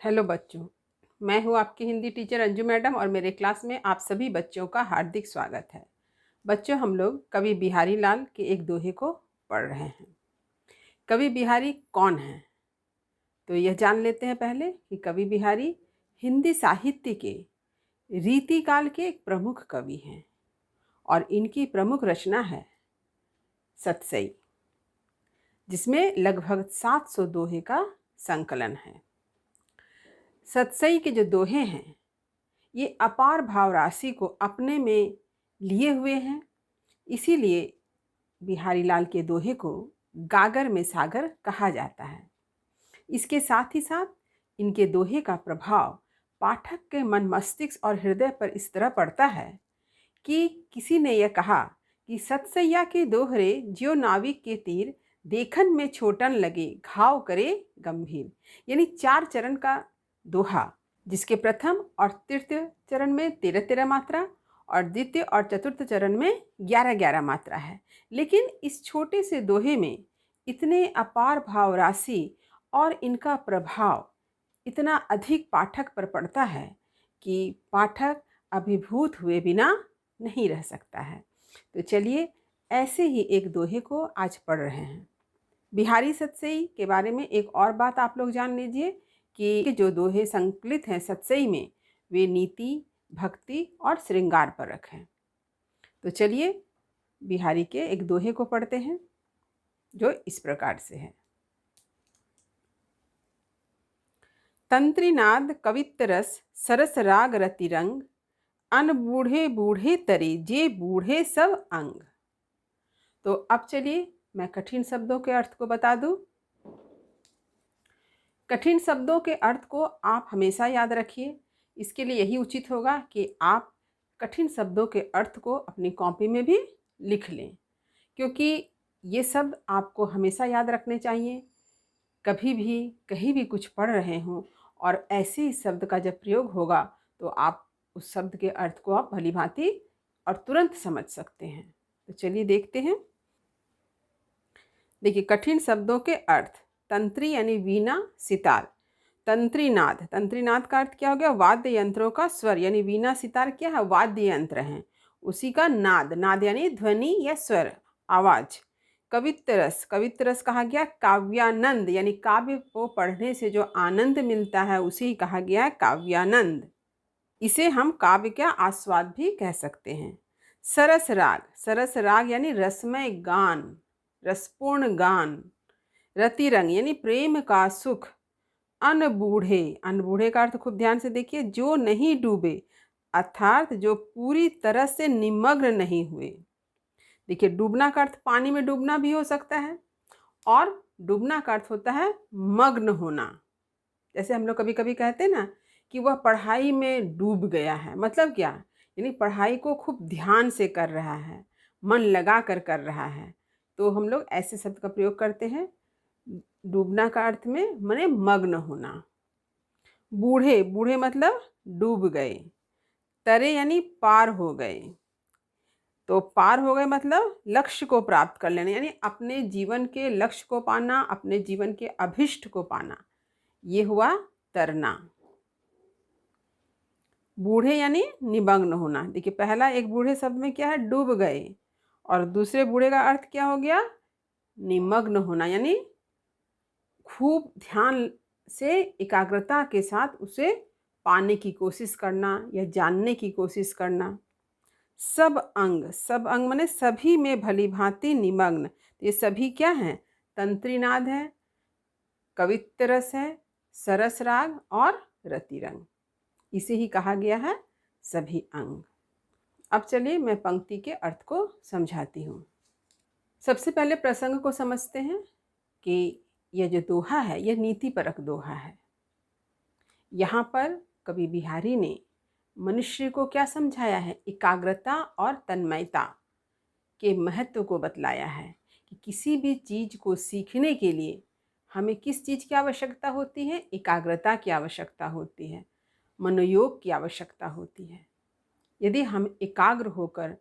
Hello बच्चों, मैं हूँ आपकी हिंदी टीचर अंजू मैडम और मेरे क्लास में आप सभी बच्चों का हार्दिक स्वागत है। बच्चों, हम लोग कवि बिहारी लाल के एक दोहे को पढ़ रहे हैं। कवि बिहारी कौन है, तो यह जान लेते हैं पहले कि कवि बिहारी हिंदी साहित्य के रीतिकाल के एक प्रमुख कवि हैं और इनकी प्रमुख रचना है सतसई, जिसमें लगभग 700 दोहे का संकलन है। सतसई के जो दोहे हैं ये अपार भाव राशि को अपने में लिए हुए हैं, इसीलिए बिहारी लाल के दोहे को गागर में सागर कहा जाता है। इसके साथ ही साथ इनके दोहे का प्रभाव पाठक के मन मस्तिष्क और हृदय पर इस तरह पड़ता है कि किसी ने यह कहा कि सतसैया के दोहरे ज्यो नाविक के तीर, देखन में छोटन लगे घाव करे गंभीर। यानी 4 चरण का दोहा, जिसके प्रथम और तृतीय चरण में 13-13 मात्रा और द्वितीय और चतुर्थ चरण में 11-11 मात्रा है। लेकिन इस छोटे से दोहे में इतने अपार भाव राशि और इनका प्रभाव इतना अधिक पाठक पर पड़ता है कि पाठक अभिभूत हुए बिना नहीं रह सकता है। तो चलिए ऐसे ही एक दोहे को आज पढ़ रहे हैं। बिहारी सतसई के बारे में एक और बात आप लोग जान लीजिए कि जो दोहे संकलित हैं सतसई में, वे नीति, भक्ति और श्रृंगार पर रखें। तो चलिए बिहारी के एक दोहे को पढ़ते हैं जो इस प्रकार से है। तंत्रीनाद कवित्त रस सरस राग रति रंग, अन बूढ़े बूढ़े तरे जे बूढ़े सब अंग। तो अब चलिए मैं कठिन शब्दों के अर्थ को बता दूं। कठिन शब्दों के अर्थ को आप हमेशा याद रखिए। इसके लिए यही उचित होगा कि आप कठिन शब्दों के अर्थ को अपनी कॉपी में भी लिख लें, क्योंकि ये शब्द आपको हमेशा याद रखने चाहिए। कभी भी कहीं भी कुछ पढ़ रहे हों और ऐसे ही शब्द का जब प्रयोग होगा तो आप उस शब्द के अर्थ को आप भली भांति और तुरंत समझ सकते हैं। तो चलिए देखते हैं। देखिए, कठिन शब्दों के अर्थ। तंत्री यानी वीणा, सितार। तंत्रीनाद, तंत्रीनाद का अर्थ क्या हो गया? वाद्य यंत्रों का स्वर, यानी वीणा सितार क्या है? वाद्य यंत्र हैं, उसी का नाद। नाद यानी ध्वनि या स्वर, आवाज। कवित्त रस, कवित्त रस कहा गया काव्यानंद, यानी काव्य को पढ़ने से जो आनंद मिलता है उसी कहा गया है काव्यानंद। इसे हम काव्य का आस्वाद भी कह सकते हैं। सरस राग, सरस राग यानी रसमय गान, रसपूर्ण गान। रति रंग यानी प्रेम का सुख। अनबूढ़े, अनबूढ़े का अर्थ खूब ध्यान से देखिए, जो नहीं डूबे, अर्थात जो पूरी तरह से निमग्न नहीं हुए। देखिए, डूबना का अर्थ पानी में डूबना भी हो सकता है और डूबना का अर्थ होता है मग्न होना। जैसे हम लोग कभी कभी कहते हैं ना कि वह पढ़ाई में डूब गया है, मतलब क्या? यानी पढ़ाई को खूब ध्यान से कर रहा है, मन लगा कर रहा है, तो हम लोग ऐसे शब्द का प्रयोग करते हैं। डूबना का अर्थ में माने मग्न होना। बूढ़े, बूढ़े मतलब डूब गए। तरे यानी पार हो गए। तो पार हो गए मतलब लक्ष्य को प्राप्त कर लेना, यानी अपने जीवन के लक्ष्य को पाना, अपने जीवन के अभिष्ट को पाना, ये हुआ तरना। बूढ़े यानी निमग्न होना। देखिए, पहला एक बूढ़े शब्द में क्या है? डूब गए, और दूसरे बूढ़े का अर्थ क्या हो गया? निमग्न होना, यानी खूब ध्यान से एकाग्रता के साथ उसे पाने की कोशिश करना या जानने की कोशिश करना। सब अंग, सब अंग माने सभी में भली भांति निमग्न। ये सभी क्या हैं? तंत्रीनाद है, कवित्त रस है, सरस राग और रति रंग। इसे ही कहा गया है सभी अंग। अब चलिए मैं पंक्ति के अर्थ को समझाती हूँ। सबसे पहले प्रसंग को समझते हैं कि यह जो दोहा है यह नीतिपरक दोहा है। यहाँ पर कवि बिहारी ने मनुष्य को क्या समझाया है? एकाग्रता और तन्मयता के महत्व को बतलाया है कि किसी भी चीज़ को सीखने के लिए हमें किस चीज़ की आवश्यकता होती है? एकाग्रता की आवश्यकता होती है, मनोयोग की आवश्यकता होती है। यदि हम एकाग्र होकर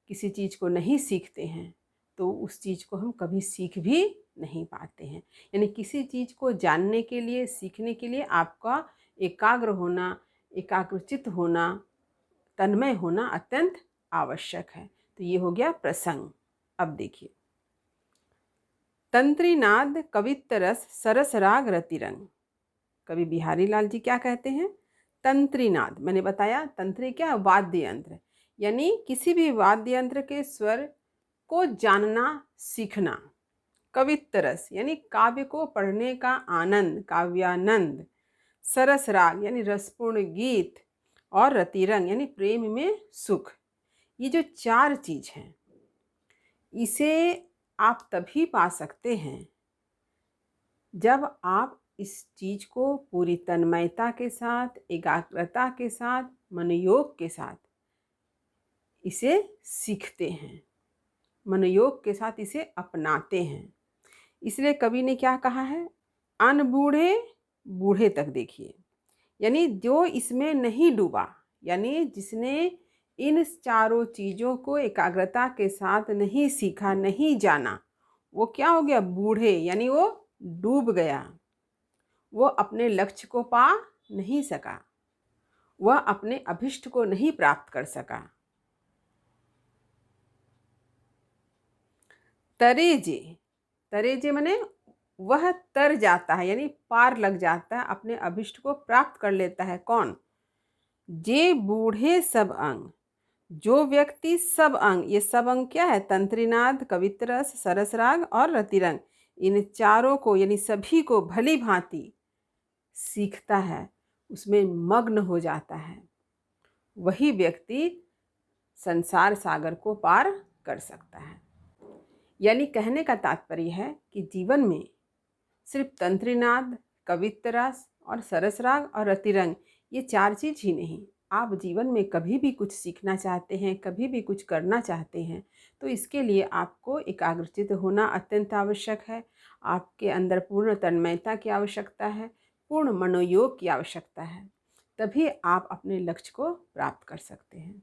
किसी चीज़ को नहीं सीखते हैं तो उस चीज़ को हम कभी सीख भी नहीं पाते हैं। यानी किसी चीज़ को जानने के लिए, सीखने के लिए आपका एकाग्र होना, एकाग्रचित होना, तन्मय होना अत्यंत आवश्यक है। तो ये हो गया प्रसंग। अब देखिए, तंत्रीनाद कवित्तरस सरस राग रतिरंग। कवि बिहारी लाल जी क्या कहते हैं? तंत्रीनाद, मैंने बताया तंत्री क्या, वाद्य यंत्र, यानी किसी भी वाद्य यंत्र के स्वर को जानना, सीखना। कवित्तरस यानी काव्य को पढ़ने का आनंद, काव्यानंद। सरस राग यानी रसपूर्ण गीत, और रतिरंग यानी प्रेम में सुख। ये जो चार चीज हैं, इसे आप तभी पा सकते हैं जब आप इस चीज को पूरी तन्मयता के साथ, एकाग्रता के साथ, मनोयोग के साथ इसे सीखते हैं, मनोयोग के साथ इसे अपनाते हैं। इसलिए कवि ने क्या कहा है? अनबूढ़े बूढ़े तक। देखिए, यानी जो इसमें नहीं डूबा, यानी जिसने इन चारों चीज़ों को एकाग्रता के साथ नहीं सीखा, नहीं जाना, वो क्या हो गया? बूढ़े, यानी वो डूब गया, वो अपने लक्ष्य को पा नहीं सका, वह अपने अभिष्ट को नहीं प्राप्त कर सका। तरेजे, तरेजे माने वह तर जाता है, यानी पार लग जाता है, अपने अभिष्ट को प्राप्त कर लेता है। कौन? जे बूढ़े सब अंग, जो व्यक्ति सब अंग, ये सब अंग क्या है? तंत्रीनाद, कवित्तरस, सरसराग और रतिरंग, इन चारों को यानी सभी को भली भांति सीखता है, उसमें मग्न हो जाता है, वही व्यक्ति संसार सागर को पार कर सकता है। यानी कहने का तात्पर्य है कि जीवन में सिर्फ तंत्रीनाद, कवित्तरस और सरसराग और रतिरंग, ये चार चीज ही नहीं, आप जीवन में कभी भी कुछ सीखना चाहते हैं, कभी भी कुछ करना चाहते हैं, तो इसके लिए आपको एकाग्रचित होना अत्यंत आवश्यक है। आपके अंदर पूर्ण तन्मयता की आवश्यकता है, पूर्ण मनोयोग की आवश्यकता है, तभी आप अपने लक्ष्य को प्राप्त कर सकते हैं।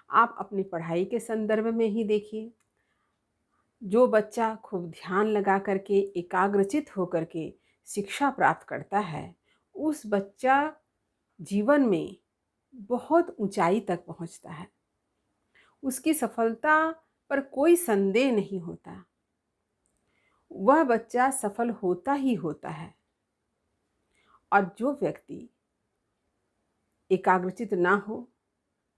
आप अपनी पढ़ाई के संदर्भ में ही देखिए, जो बच्चा खूब ध्यान लगा करके, एकाग्रचित होकर के शिक्षा प्राप्त करता है, उस बच्चा जीवन में बहुत ऊंचाई तक पहुंचता है, उसकी सफलता पर कोई संदेह नहीं होता, वह बच्चा सफल होता ही होता है। और जो व्यक्ति एकाग्रचित ना हो,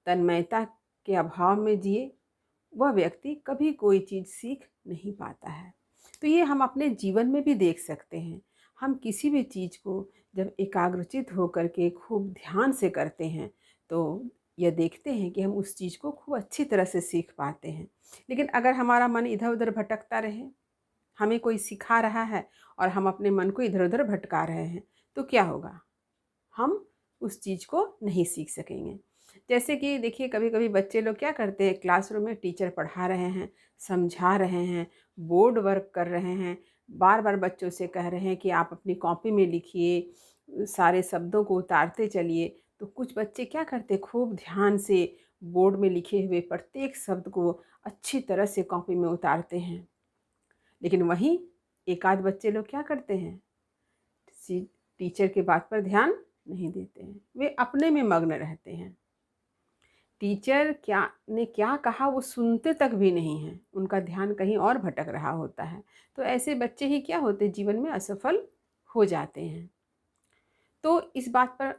तन्मयता के अभाव में जिए, वह व्यक्ति कभी कोई चीज़ सीख नहीं पाता है। तो ये हम अपने जीवन में भी देख सकते हैं। हम किसी भी चीज़ को जब एकाग्रचित होकर के खूब ध्यान से करते हैं, तो यह देखते हैं कि हम उस चीज़ को खूब अच्छी तरह से सीख पाते हैं। लेकिन अगर हमारा मन इधर उधर भटकता रहे, हमें कोई सिखा रहा है और हम अपने मन को इधर उधर भटका रहे हैं, तो क्या होगा? हम उस चीज़ को नहीं सीख सकेंगे। जैसे कि देखिए, कभी कभी बच्चे लोग क्या करते हैं, क्लासरूम में टीचर पढ़ा रहे हैं, समझा रहे हैं, बोर्ड वर्क कर रहे हैं, बार बार बच्चों से कह रहे हैं कि आप अपनी कॉपी में लिखिए, सारे शब्दों को उतारते चलिए। तो कुछ बच्चे क्या करते, खूब ध्यान से बोर्ड में लिखे हुए प्रत्येक शब्द को अच्छी तरह से कॉपी में उतारते हैं। लेकिन वहीं एक आध बच्चे लोग क्या करते हैं, टीचर के बात पर ध्यान नहीं देते हैं, वे अपने में मग्न रहते हैं। टीचर क्या कहा वो सुनते तक भी नहीं हैं, उनका ध्यान कहीं और भटक रहा होता है। तो ऐसे बच्चे ही क्या होते, जीवन में असफल हो जाते हैं। तो इस बात पर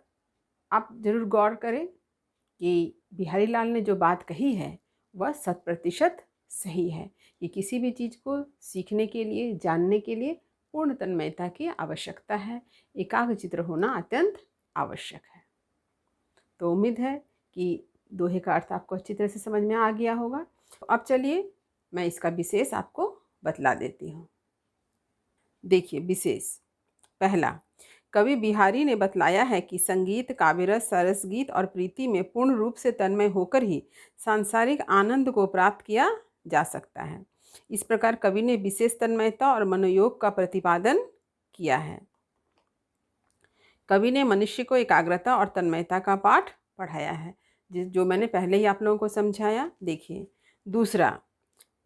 आप ज़रूर गौर करें कि बिहारी लाल ने जो बात कही है वह 100% सही है कि किसी भी चीज़ को सीखने के लिए, जानने के लिए पूर्ण तन्मयता की आवश्यकता है, एकाग्रचित होना अत्यंत आवश्यक है। तो उम्मीद है कि दोहे का अर्थ आपको अच्छी तरह से समझ में आ गया होगा। तो अब चलिए मैं इसका विशेष आपको बतला देती हूँ। देखिए विशेष, पहला, कवि बिहारी ने बतलाया है कि संगीत, काव्यरस, सरस गीत और प्रीति में पूर्ण रूप से तन्मय होकर ही सांसारिक आनंद को प्राप्त किया जा सकता है। इस प्रकार कवि ने विशेष तन्मयता और मनोयोग का प्रतिपादन किया है। कवि ने मनुष्य को एकाग्रता और तन्मयता का पाठ पढ़ाया है, जो मैंने पहले ही आप लोगों को समझाया। देखिए दूसरा,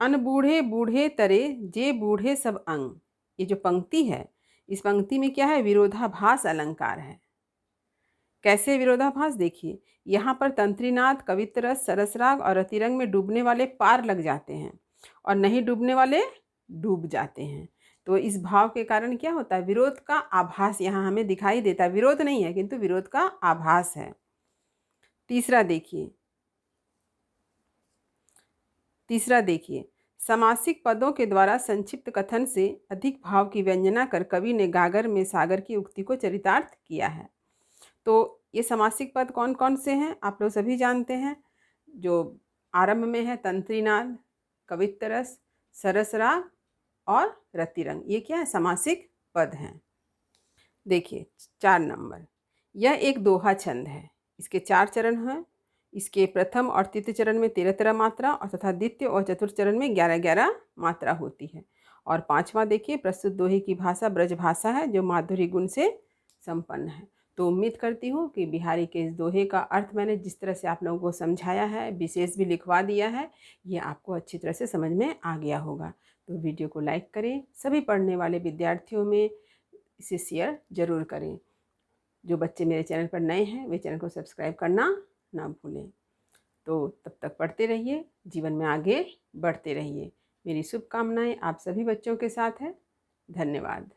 अनबूढ़े बूढ़े तरे जे बूढ़े सब अंग, ये जो पंक्ति है, इस पंक्ति में क्या है, विरोधाभास अलंकार है। कैसे विरोधाभास देखिए, यहाँ पर तंत्रीनाद, कवित्तरस, सरसराग और रतिरंग में डूबने वाले पार लग जाते हैं और नहीं डूबने वाले डूब जाते हैं। तो इस भाव के कारण क्या होता है, विरोध का आभास यहाँ हमें दिखाई देता है। विरोध नहीं है किंतु विरोध का आभास है। तीसरा देखिए, समासिक पदों के द्वारा संक्षिप्त कथन से अधिक भाव की व्यंजना कर कवि ने गागर में सागर की उक्ति को चरितार्थ किया है। तो ये समासिक पद कौन कौन से हैं आप लोग सभी जानते हैं। जो आरंभ में है तंत्रीनाद, कवित्तरस, सरसराग और रतिरंग, ये क्या है, समासिक पद हैं। देखिए 4 नंबर, यह एक दोहा छंद है। इसके 4 चरण हैं। इसके प्रथम और तृतीय चरण में 13-13 मात्रा और तथा द्वितीय और चतुर्थ चरण में 11-11 मात्रा होती है। और 5वां देखिए, प्रस्तुत दोहे की भाषा ब्रज भाषा है जो माधुरी गुण से संपन्न है। तो उम्मीद करती हूँ कि बिहारी के इस दोहे का अर्थ मैंने जिस तरह से आप लोगों को समझाया है, विशेष भी लिखवा दिया है, ये आपको अच्छी तरह से समझ में आ गया होगा। तो वीडियो को लाइक करें, सभी पढ़ने वाले विद्यार्थियों में इसे शेयर ज़रूर करें। जो बच्चे मेरे चैनल पर नए हैं वे चैनल को सब्सक्राइब करना ना भूलें। तो तब तक पढ़ते रहिए, जीवन में आगे बढ़ते रहिए। मेरी शुभकामनाएं आप सभी बच्चों के साथ है। धन्यवाद।